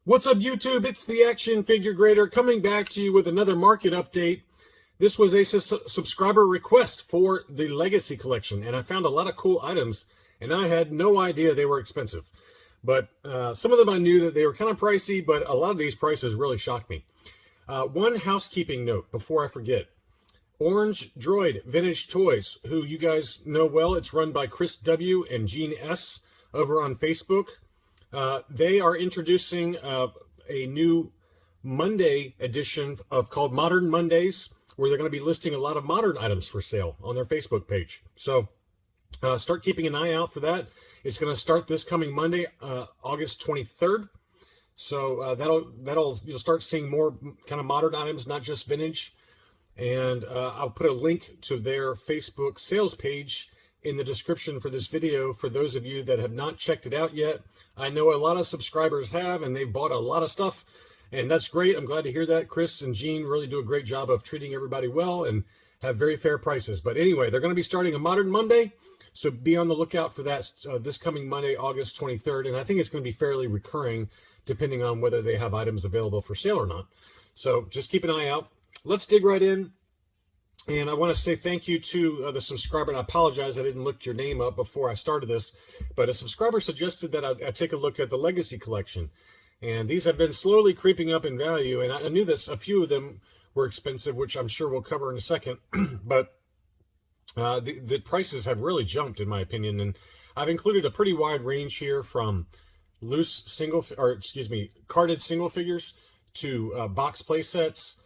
What's up, YouTube? It's the Action Figure Grader coming back to you with another market update. This was a subscriber request for the Legacy Collection, and I found a lot of cool items, and I had no idea they were expensive. But some of them I knew that they were kind of pricey, but a lot of these prices really shocked me. One housekeeping note before I forget. Orange Droid Vintage Toys, who you guys know well. It's run by Chris W. and Gene S. over on Facebook. They are introducing a new Monday edition called Modern Mondays, where they're going to be listing a lot of modern items for sale on their Facebook page. So start keeping an eye out for that. It's going to start this coming Monday, August 23rd. So you'll start seeing more kind of modern items, not just vintage. And I'll put a link to their Facebook sales page in the description for this video for those of you that have not checked it out yet. I know a lot of subscribers have, and they've bought a lot of stuff, and that's great. I'm glad to hear that. Chris and Gene really do a great job of treating everybody well and have very fair prices. But anyway, they're going to be starting a Modern Monday, so be on the lookout for that this coming Monday, August 23rd, and I think it's going to be fairly recurring depending on whether they have items available for sale or not. So just keep an eye out. Let's dig right in. And I want to say thank you to the subscriber, and I apologize I didn't look your name up before I started this, but a subscriber suggested that I take a look at the Legacy Collection. And these have been slowly creeping up in value, and I knew this, a few of them were expensive, which I'm sure we'll cover in a second, but the prices have really jumped, in my opinion, and I've included a pretty wide range here from carded single figures to box play sets,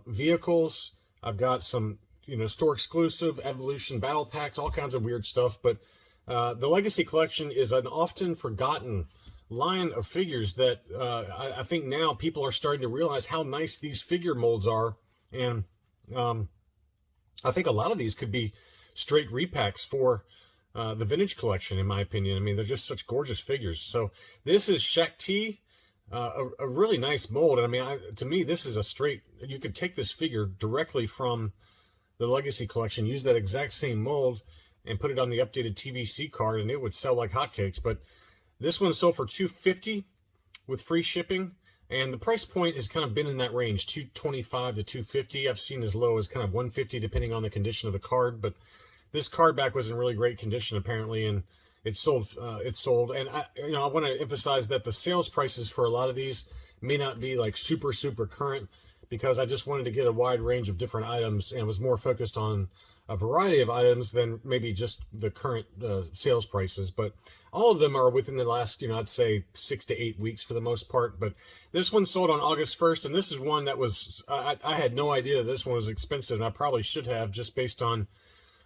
vehicles. I've got some, store exclusive Evolution battle packs, all kinds of weird stuff. But the Legacy Collection is an often forgotten line of figures that I think now people are starting to realize how nice these figure molds are. And I think a lot of these could be straight repacks for the Vintage Collection, in my opinion. I mean, they're just such gorgeous figures. So this is Shaq T. A really nice mold. I mean, to me, this is a straight, you could take this figure directly from the Legacy Collection, use that exact same mold, and put it on the updated TVC card, and it would sell like hotcakes. But this one sold for $250 with free shipping, and the price point has kind of been in that range, $225 to $250. I've seen as low as kind of $150 depending on the condition of the card, but this card back was in really great condition apparently, and it's sold. And I want to emphasize that the sales prices for a lot of these may not be like super current, because I just wanted to get a wide range of different items and was more focused on a variety of items than maybe just the current sales prices. But all of them are within the last, I'd say 6 to 8 weeks for the most part. But this one sold on August 1st, and this is one that was, I had no idea this one was expensive, and I probably should have, just based on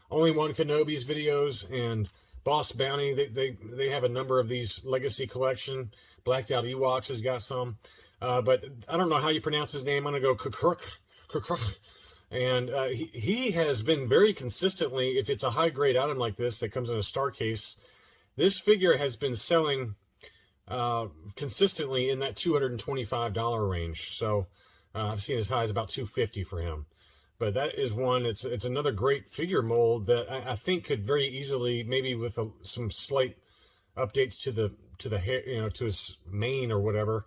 Only One Kenobi's videos and Boss Bounty. They have a number of these Legacy Collection. Blacked Out Ewoks has got some. But I don't know how you pronounce his name. I'm going to go Kukruk. And he has been very consistently, if it's a high-grade item like this that comes in a star case, this figure has been selling consistently in that $225 range. So I've seen as high as about $250 for him. But that is one. It's another great figure mold that I think could very easily, maybe with some slight updates to the hair, to his mane or whatever,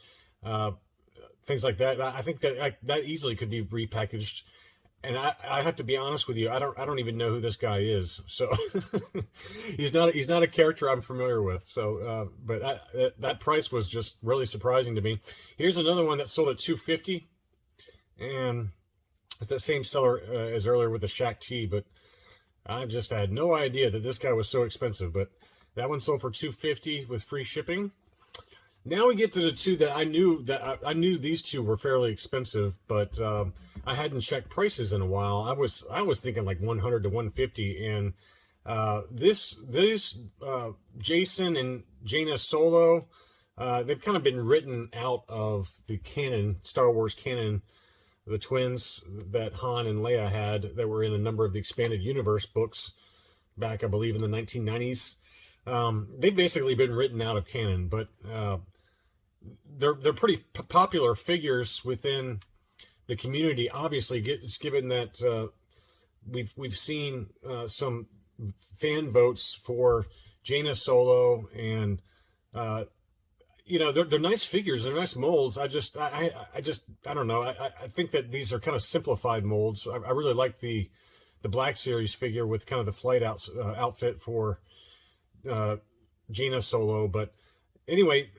things like that. I think that easily could be repackaged. And I have to be honest with you, I don't even know who this guy is. So he's not a character I'm familiar with. So but that price was just really surprising to me. Here's another one that sold at $250, and it's that same seller as earlier with the Shaq T, but I just had no idea that this guy was so expensive. But that one sold for $250 with free shipping. Now we get to the two that I knew these two were fairly expensive, but I hadn't checked prices in a while. I was thinking like $100 to $150, and this Jacen and Jaina solo, they've kind of been written out of the canon, Star Wars canon. The twins that Han and Leia had that were in a number of the expanded universe books back, I believe, in the 1990s. They've basically been written out of canon, but they're pretty popular figures within the community. Obviously, given that we've seen some fan votes for Jaina Solo, and you know, they're nice figures, they're nice molds. I don't know. I think that these are kind of simplified molds. I really like the Black Series figure with kind of the flight outfit for Jaina Solo. But anyway,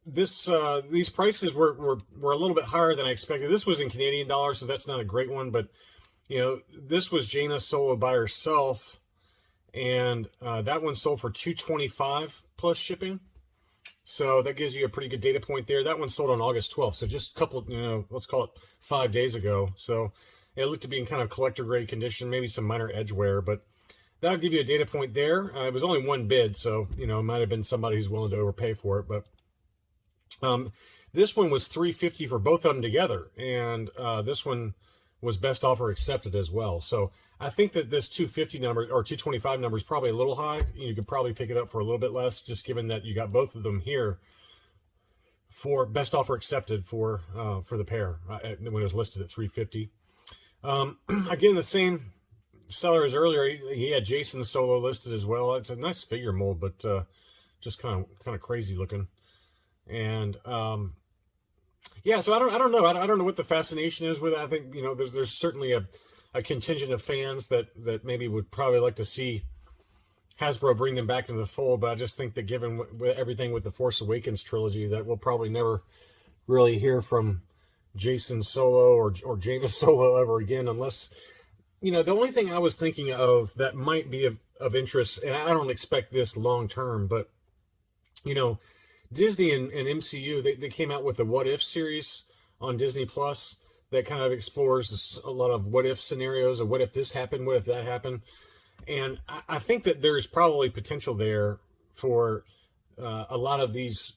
these prices were a little bit higher than I expected. This was in Canadian dollars, so that's not a great one. But you know, this was Jaina Solo by herself, and that one sold for $225 plus shipping. So that gives you a pretty good data point there. That one sold on August 12th, so just a couple, you know, let's call it 5 days ago. So it looked to be in kind of collector grade condition, maybe some minor edge wear, but that'll give you a data point there. It was only one bid, so you know, it might have been somebody who's willing to overpay for it. But this one was $350 for both of them together, and this one was best offer accepted as well. So I think that this 250 number or 225 number is probably a little high. You could probably pick it up for a little bit less, just given that you got both of them here for best offer accepted for the pair when it was listed at 350. Again, the same seller as earlier. He had Jacen Solo listed as well. It's a nice figure mold, but just kind of crazy looking. And yeah, so I don't know. I don't know what the fascination is with it. I think, you know, there's certainly a contingent of fans that maybe would probably like to see Hasbro bring them back into the fold. But I just think that given everything with the Force Awakens trilogy, that we'll probably never really hear from Jacen Solo or Jaina Solo ever again, unless, you know, the only thing I was thinking of that might be of interest, and I don't expect this long term, but, you know, Disney and MCU, they came out with the What If series on Disney Plus that kind of explores a lot of what if scenarios, or what if this happened, what if that happened. And I think that there's probably potential there for a lot of these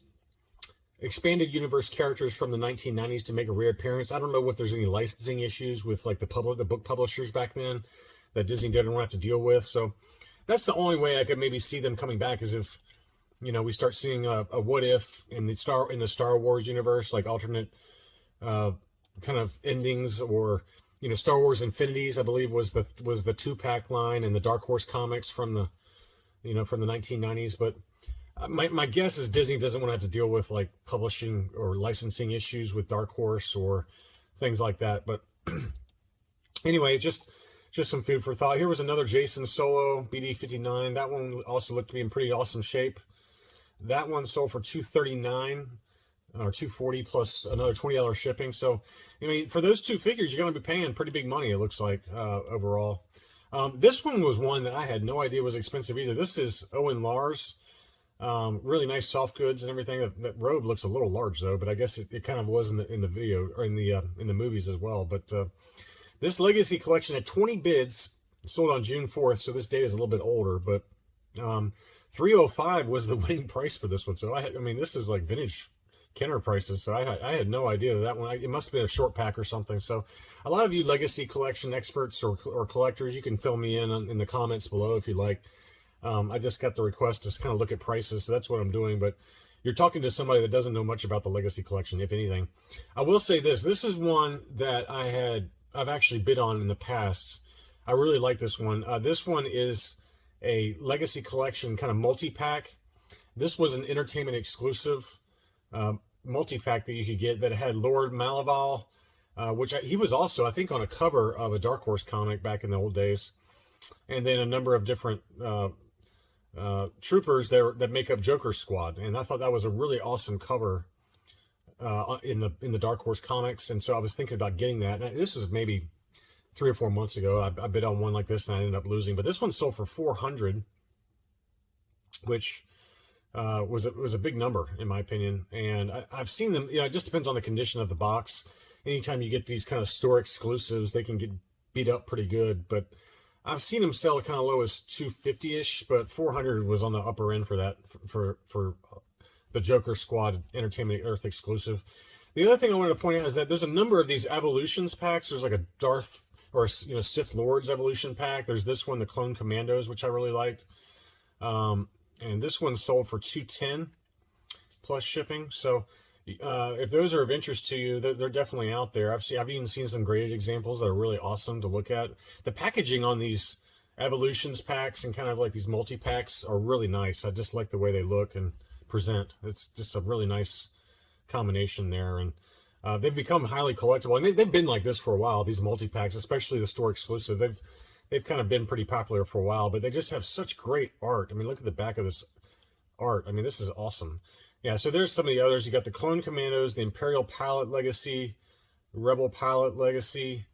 expanded universe characters from the 1990s to make a reappearance. I don't know if there's any licensing issues with like the book publishers back then that Disney didn't want to have to deal with. So that's the only way I could maybe see them coming back, is if, you know, we start seeing a what if in the Star Wars universe, like alternate kind of endings, or, you know, Star Wars Infinities, I believe was the 2-pack line in the Dark Horse comics from the 1990s. But my guess is Disney doesn't want to have to deal with like publishing or licensing issues with Dark Horse or things like that. But anyway, just some food for thought. Here was another Jacen Solo BD-59. That one also looked to be in pretty awesome shape. That one sold for $239 or $240 plus another $20 shipping. So, I mean, for those two figures, you're going to be paying pretty big money, it looks like, overall. This one was one that I had no idea was expensive either. This is Owen Lars. Really nice soft goods and everything. That robe looks a little large though, but I guess it kind of was in the video, or in the movies as well. But this Legacy collection had 20 bids, sold on June 4th, so this data is a little bit older, but 305 was the winning price for this one. So I mean, this is like vintage Kenner prices. So I had no idea that one. It must have been a short pack or something. So a lot of you Legacy collection experts or collectors, you can fill me in the comments below if you like. I just got the request to kind of look at prices, so that's what I'm doing. But you're talking to somebody that doesn't know much about the Legacy collection, if anything. I will say this: this is one that I've actually bid on in the past. I really like this one. This one is a Legacy collection kind of multi-pack. This was an entertainment exclusive multi-pack that you could get that had Lord Malaval, which he was also, I think, on a cover of a Dark Horse comic back in the old days, and then a number of different troopers that make up Joker Squad. And I thought that was a really awesome cover in the Dark Horse comics. And so I was thinking about getting that. And this is maybe 3 or 4 months ago. I bid on one like this and I ended up losing. But this one sold for $400, which was a big number in my opinion. And I've seen them. You know, it just depends on the condition of the box. Anytime you get these kind of store exclusives, they can get beat up pretty good. But I've seen them sell kind of low as 250-ish, but 400 was on the upper end for that, for the Joker Squad Entertainment Earth exclusive. The other thing I wanted to point out is that there's a number of these Evolutions packs. There's like a Darth or Sith Lords Evolution pack. There's this one, the Clone Commandos, which I really liked. And this one sold for $210 plus shipping. So if those are of interest to you, they're definitely out there. I've even seen some graded examples that are really awesome to look at. The packaging on these Evolutions packs and kind of like these multi-packs are really nice. I just like the way they look, and present. It's just a really nice combination there, and they've become highly collectible, and they've been like this for a while. These multi-packs, especially the store exclusive, they've kind of been pretty popular for a while, but they just have such great art. I mean, look at the back of this art. I mean, this is awesome. Yeah, so there's some of the others. You got the Clone Commandos, the Imperial Pilot Legacy, Rebel Pilot Legacy,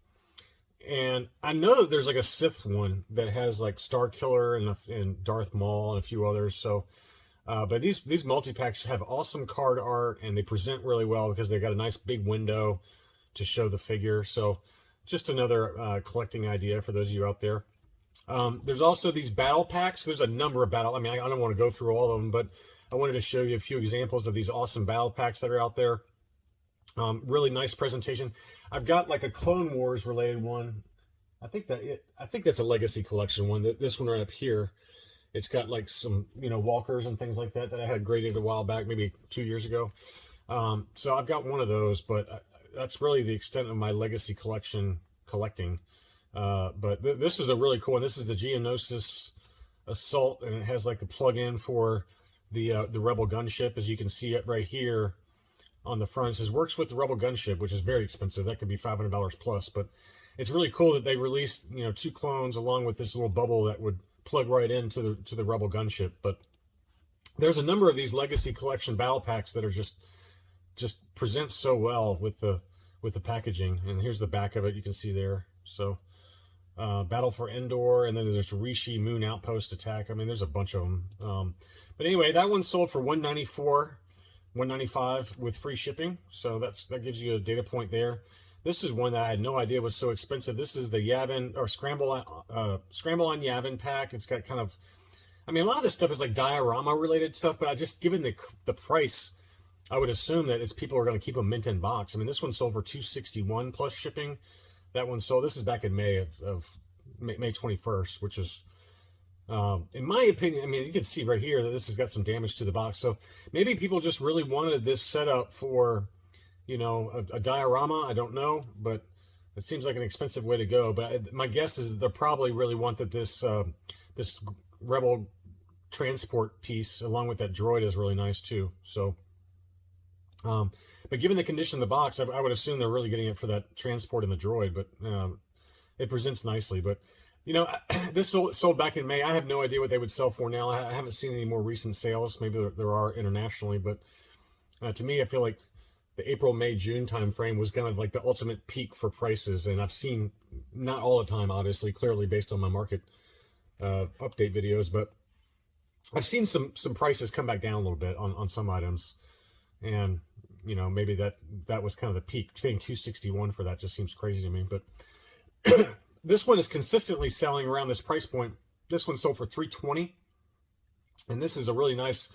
and I know that there's like a Sith one that has like Star Killer and Darth Maul and a few others. So, but these multi-packs have awesome card art, and they present really well because they've got a nice big window to show the figure. So just another collecting idea for those of you out there. There's also these battle packs. There's a number of I mean, I don't want to go through all of them, but I wanted to show you a few examples of these awesome battle packs that are out there. Really nice presentation. I've got like a Clone Wars related one. I think that's a Legacy Collection one. This one right up here, it's got like some, you know, walkers and things like that I had graded a while back, maybe 2 years ago. So I've got one of those, but that's really the extent of my Legacy Collection collecting. But this is a really cool one. This is the Geonosis Assault, and it has like the plug-in for the Rebel gunship, as you can see it right here on the front. It says works with the Rebel gunship, which is very expensive. That could be $500 plus, but it's really cool that they released, you know, 2 clones along with this little bubble that would plug right into the Rebel gunship. But there's a number of these Legacy Collection battle packs that are just present so well with the packaging. And here's the back of it. You can see there. So Battle for Endor, and then there's Rishi Moon Outpost Attack. I mean, there's a bunch of them. But anyway, that one sold for $194.95 with free shipping. So that gives you a data point there. This is one that I had no idea was so expensive. This is the Yavin, or Scramble on Yavin pack. It's got kind of, I mean, a lot of this stuff is like diorama related stuff, but I just, given the price, I would assume that people are going to keep them mint in box. I mean, this one sold for $261 plus shipping. That one sold, this is back in May of May 21st, which is, in my opinion, I mean, you can see right here that this has got some damage to the box. So maybe people just really wanted this setup for, you know, a diorama. I don't know, but it seems like an expensive way to go. But my guess is that they probably really want that this Rebel transport piece along with that droid is really nice too. So, but given the condition of the box, I would assume they're really getting it for that transport and the droid. But it presents nicely. But you know, this sold back in May. I have no idea what they would sell for now. I haven't seen any more recent sales. Maybe there are internationally, but to me, I feel like the April, May, June time frame was kind of like the ultimate peak for prices. And I've seen, not all the time, obviously, clearly based on my market update videos, but I've seen some prices come back down a little bit on some items. And, you know, maybe that was kind of the peak. Paying $261 for that just seems crazy to me. But this one is consistently selling around this price point. This one sold for $320. And this is a really nice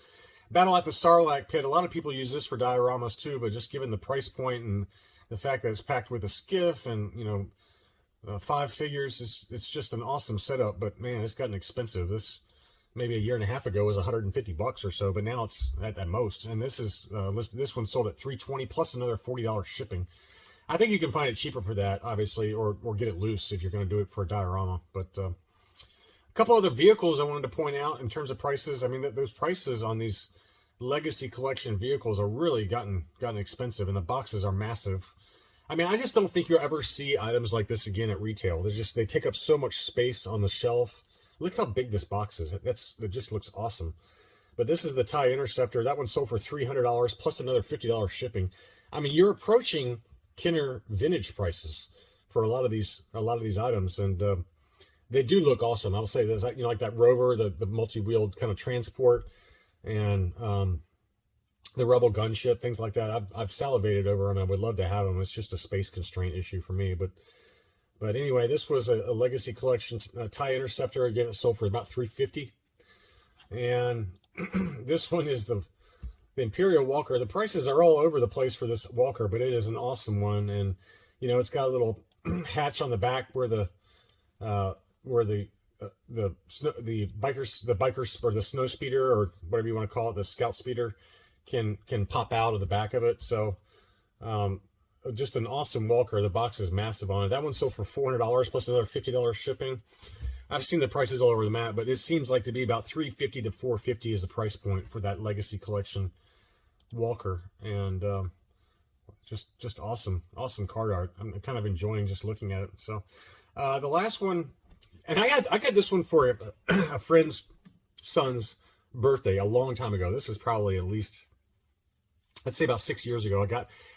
Battle at the Sarlacc Pit. A lot of people use this for dioramas too, but just given the price point and the fact that it's packed with a skiff and, you know, 5 figures, it's just an awesome setup. But man, it's gotten expensive. This maybe a year and a half ago was $150 or so, but now it's at most. And this is this one sold at $320 plus another $40 shipping. I think you can find it cheaper for that, obviously, or get it loose if you're going to do it for a diorama. But a couple other vehicles I wanted to point out in terms of prices. I mean, those prices on these Legacy Collection vehicles are really gotten expensive, and the boxes are massive. I mean, I just don't think you'll ever see items like this again at retail. They take up so much space on the shelf. Look how big this box is. It just looks awesome. But this is the TIE Interceptor. That one sold for $300 plus another $50 shipping. I mean, you're approaching Kenner vintage prices for a lot of these items, and they do look awesome. I'll say this, you know, like that rover, the multi-wheeled kind of transport, and the Rebel gunship, things like that. I've salivated over them. I would love to have them. It's just a space constraint issue for me. But anyway, this was a Legacy Collection TIE Interceptor. Again, it sold for about $350. And this one is the Imperial Walker. The prices are all over the place for this Walker, but it is an awesome one. And you know, it's got a little hatch on the back where the bikers or the snow speeder, or whatever you want to call it, the scout speeder, can pop out of the back of it. So just an awesome Walker. The box is massive on it. That one sold for $400 plus another $50 shipping. I've seen the prices all over the map, but it seems like to be about $350 to $450 is the price point for that Legacy Collection Walker. And just awesome card art. I'm kind of enjoying just looking at it. So the last one, and I got this one for a friend's son's birthday a long time ago. This is probably at least, I'd say about 6 years ago.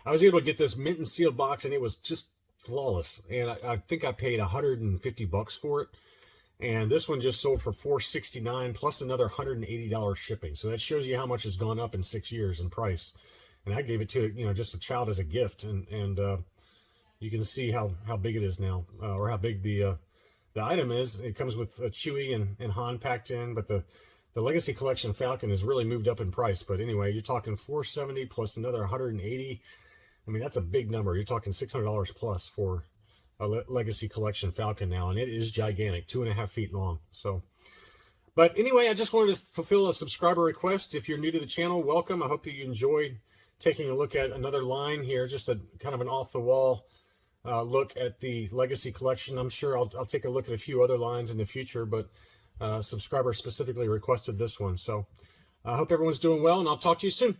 I was able to get this mint and sealed box, and it was just flawless. And I think I paid $150 for it. And this one just sold for $469 plus another $180 shipping. So that shows you how much has gone up in 6 years in price. And I gave it to, you know, just a child as a gift. And you can see how big it is now, or how big the item is. It comes with Chewie and Han packed in, but the Legacy Collection Falcon has really moved up in price. But anyway, you're talking $470 plus another $180. I mean, that's a big number. You're talking $600 plus for a Legacy Collection Falcon now, and it is gigantic, 2.5 feet long. So, but anyway, I just wanted to fulfill a subscriber request. If you're new to the channel, welcome. I hope that you enjoyed taking a look at another line here, just a kind of an off-the-wall look at the Legacy Collection. I'm sure I'll take a look at a few other lines in the future, but subscriber specifically requested this one. So I hope everyone's doing well, and I'll talk to you soon.